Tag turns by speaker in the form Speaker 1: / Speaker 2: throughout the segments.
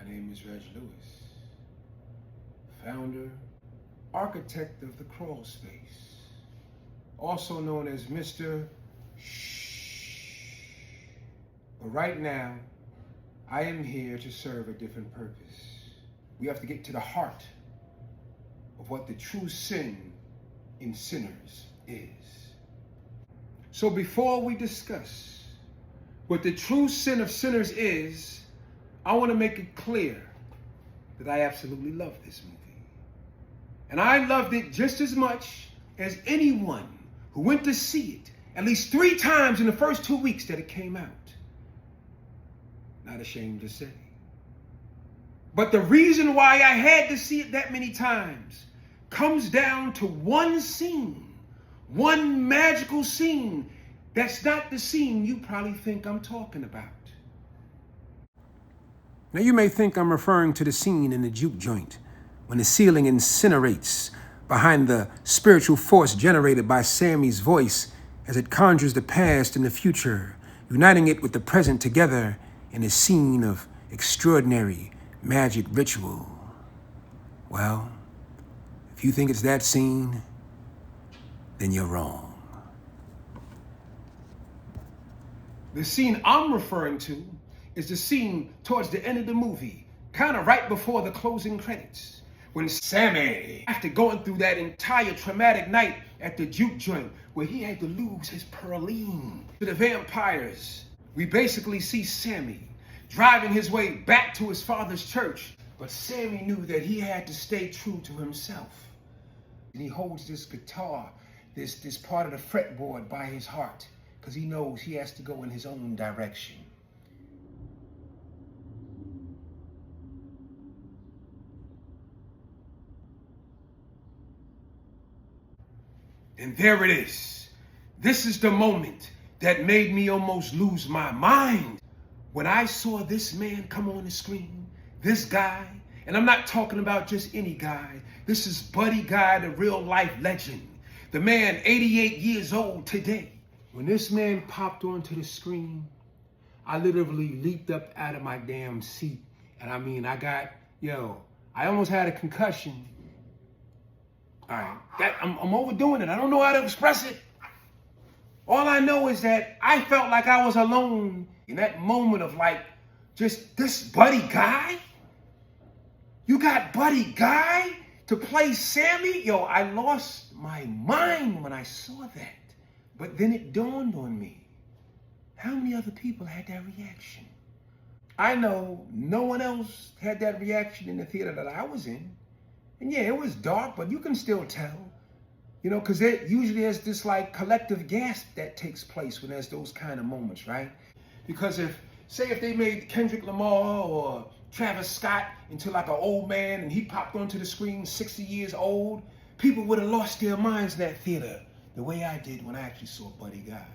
Speaker 1: name is Reg Lewis, founder, architect of the crawl space, also known as Mr. Shh. But right now, I am here to serve a different purpose. We have to get to the heart of what the true sin in sinners is. So before we discuss what the true sin of sinners is, I want to make it clear that I absolutely love this movie. And I loved it just as much as anyone who went to see it at least 3 times in the first 2 weeks that it came out. Not ashamed to say. But the reason why I had to see it that many times comes down to one scene, one magical scene that's not the scene you probably think I'm talking about. Now you may think I'm referring to the scene in the juke joint when the ceiling incinerates behind the spiritual force generated by Sammy's voice as it conjures the past and the future, uniting it with the present together in a scene of extraordinary magic ritual. Well, if you think it's that scene, then you're wrong. The scene I'm referring to is the scene towards the end of the movie, kind of right before the closing credits, when Sammy, after going through that entire traumatic night at the juke joint where he had to lose his Pearline to the vampires, we basically see Sammy driving his way back to his father's church. But Sammy knew that he had to stay true to himself. And he holds this guitar, this part of the fretboard by his heart, because he knows he has to go in his own direction. And there it is. This is the moment that made me almost lose my mind. When I saw this man come on the screen, this guy, and I'm not talking about just any guy. This is Buddy Guy, the real life legend. The man, 88 years old today. When this man popped onto the screen, I literally leaped up out of my damn seat. And I mean, I almost had a concussion. All right, I'm overdoing it. I don't know how to express it. All I know is that I felt like I was alone in that moment of like, just this Buddy Guy? You got Buddy Guy to play Sammy? Yo, I lost my mind when I saw that. But then it dawned on me, how many other people had that reaction? I know no one else had that reaction in the theater that I was in. And yeah, it was dark, but you can still tell. You know, because usually there's this like collective gasp that takes place when there's those kind of moments, right? Because if they made Kendrick Lamar or Travis Scott into like an old man and he popped onto the screen 60 years old, people would have lost their minds in that theater the way I did when I actually saw Buddy Guy.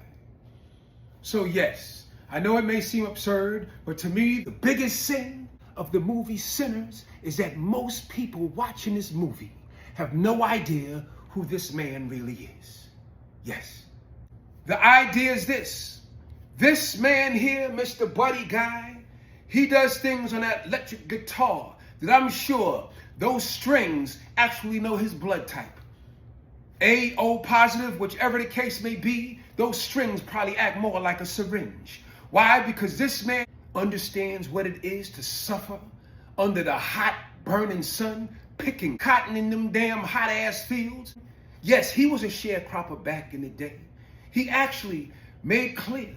Speaker 1: So yes, I know it may seem absurd, but to me, the biggest sin of the movie Sinners is that most people watching this movie have no idea who this man really is. Yes. The idea is this. This man here, Mr. Buddy Guy, he does things on that electric guitar that I'm sure those strings actually know his blood type. A, O positive, whichever the case may be, those strings probably act more like a syringe. Why? Because this man understands what it is to suffer under the hot, burning sun, picking cotton in them damn hot-ass fields. Yes, he was a sharecropper back in the day. He actually made clear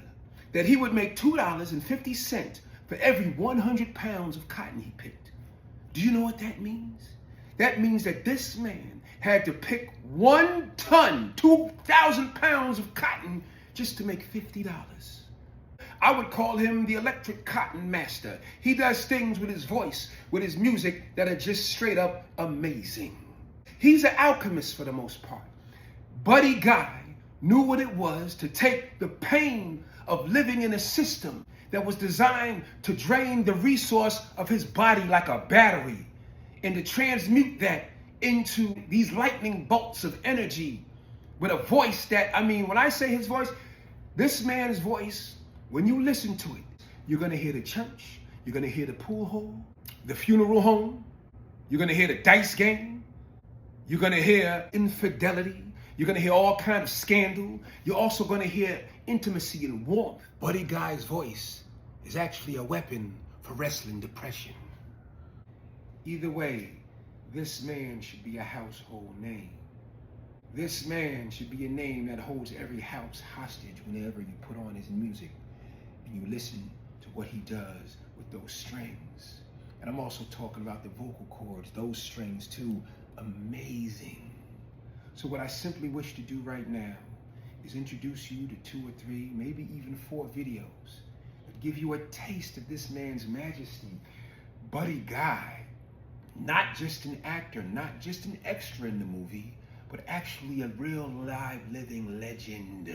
Speaker 1: that he would make $2.50 for every 100 pounds of cotton he picked. Do you know what that means? That means that this man had to pick 1 ton, 2,000 pounds of cotton just to make $50. I would call him the electric cotton master. He does things with his voice, with his music that are just straight up amazing. He's an alchemist for the most part. Buddy Guy knew what it was to take the pain of living in a system that was designed to drain the resource of his body like a battery and to transmute that into these lightning bolts of energy with a voice that, I mean, when I say his voice, this man's voice, when you listen to it, you're going to hear the church, You're going to hear the pool hall, the funeral home. You're going to hear the dice game. You're going to hear infidelity. You're going to hear all kind of scandal. You're also going to hear intimacy and warmth. Buddy Guy's voice is actually a weapon for wrestling depression. Either way, this man should be a household name. This man should be a name that holds every house hostage whenever you put on his music and you listen to what he does with those strings. And I'm also talking about the vocal cords, those strings too, amazing. So what I simply wish to do right now is introduce you to 2 or 3, maybe even 4 videos that give you a taste of this man's majesty. Buddy Guy, not just an actor, not just an extra in the movie, but actually a real live living legend.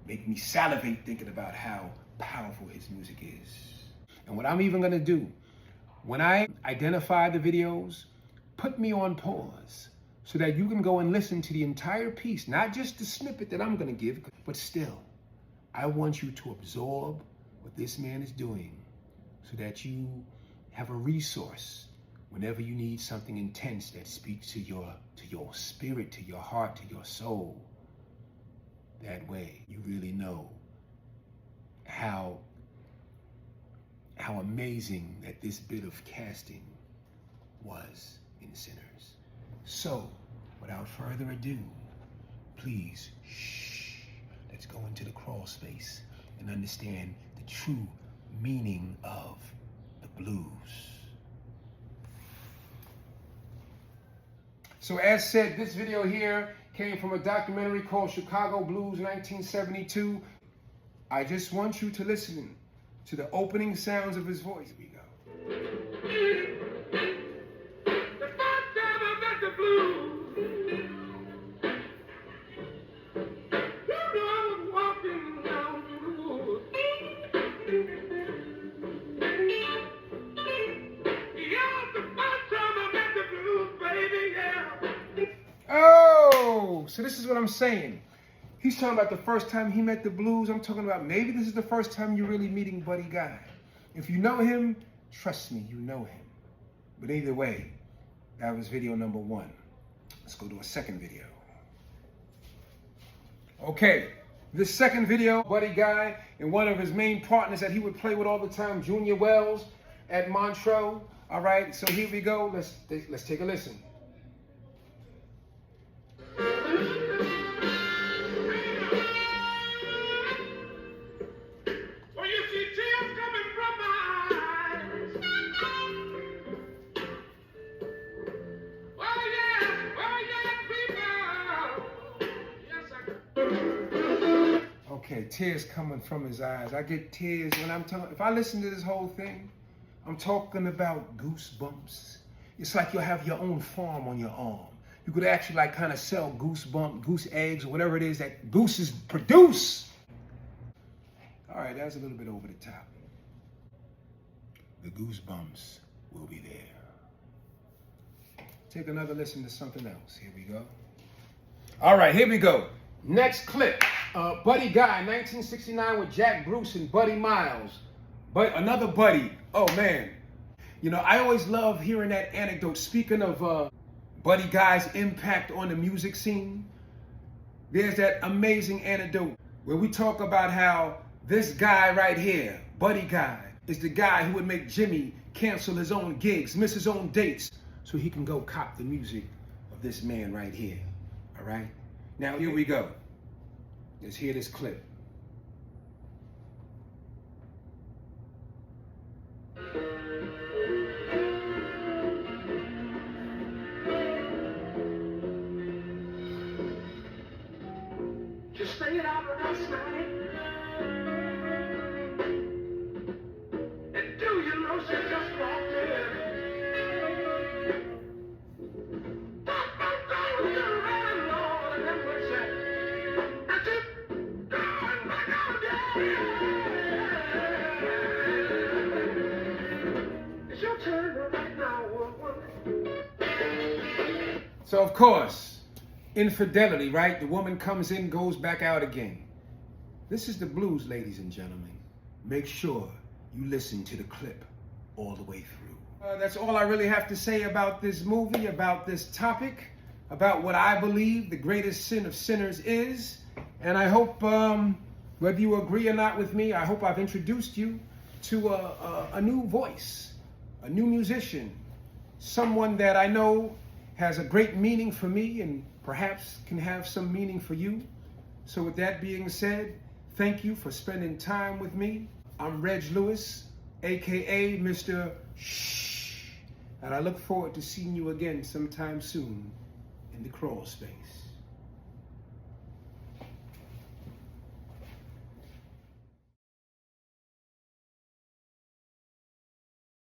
Speaker 1: Make me salivate thinking about how powerful his music is. And what I'm even gonna do, when I identify the videos, put me on pause so that you can go and listen to the entire piece, not just the snippet that I'm gonna give, but still, I want you to absorb what this man is doing so that you have a resource whenever you need something intense that speaks to your spirit, to your heart, to your soul. That way, you really know how amazing that this bit of casting was in Sinners. So, without further ado, please, let's go into the crawl space and understand the true meaning of the blues. So as said, this video here came from a documentary called Chicago Blues 1972. I just want you to listen to the opening sounds of his voice. Here we go.
Speaker 2: The first time I met the blues, you know I was walking down the woods. Yeah, the first time I met the blues, baby, yeah.
Speaker 1: Oh, so this is what I'm saying. He's talking about the first time he met the blues. I'm talking about maybe this is the first time you're really meeting Buddy Guy. If you know him, trust me, you know him. But either way, that was video number 1. Let's go to a second video. Okay, this second video, Buddy Guy and one of his main partners that he would play with all the time, Junior Wells at Montreux. All right, so here we go. Let's take a listen. Okay, tears coming from his eyes. I get tears when I'm talking. If I listen to this whole thing, I'm talking about goosebumps. It's like you'll have your own farm on your arm. You could actually like kind of sell goose eggs or whatever it is that gooses produce. All right, that's a little bit over the top. The goosebumps will be there. Take another listen to something else. Here we go. All right, here we go. Next clip. Buddy Guy, 1969 with Jack Bruce and Buddy Miles. But another Buddy. Oh man. You know, I always love hearing that anecdote. Speaking of Buddy Guy's impact on the music scene, there's that amazing anecdote where we talk about how this guy right here, Buddy Guy, is the guy who would make Jimmy cancel his own gigs, miss his own dates, so he can go cop the music of this man right here. All right? Now, here we go. Let's hear this clip.
Speaker 2: Just stayed out last night. And do you know she just walked in? It's your turn right now,
Speaker 1: So, of course, infidelity, right? The woman comes in, goes back out again. This is the blues, ladies and gentlemen. make sure you listen to the clip all the way through. That's all I really have to say about this movie, about this topic, about what I believe the greatest sin of sinners is. And I hope, whether you agree or not with me, I hope I've introduced you to a new voice, a new musician, someone that I know has a great meaning for me and perhaps can have some meaning for you. So with that being said, thank you for spending time with me. I'm Reg Lewis, aka Mr. Shh, and I look forward to seeing you again sometime soon in the crawl space.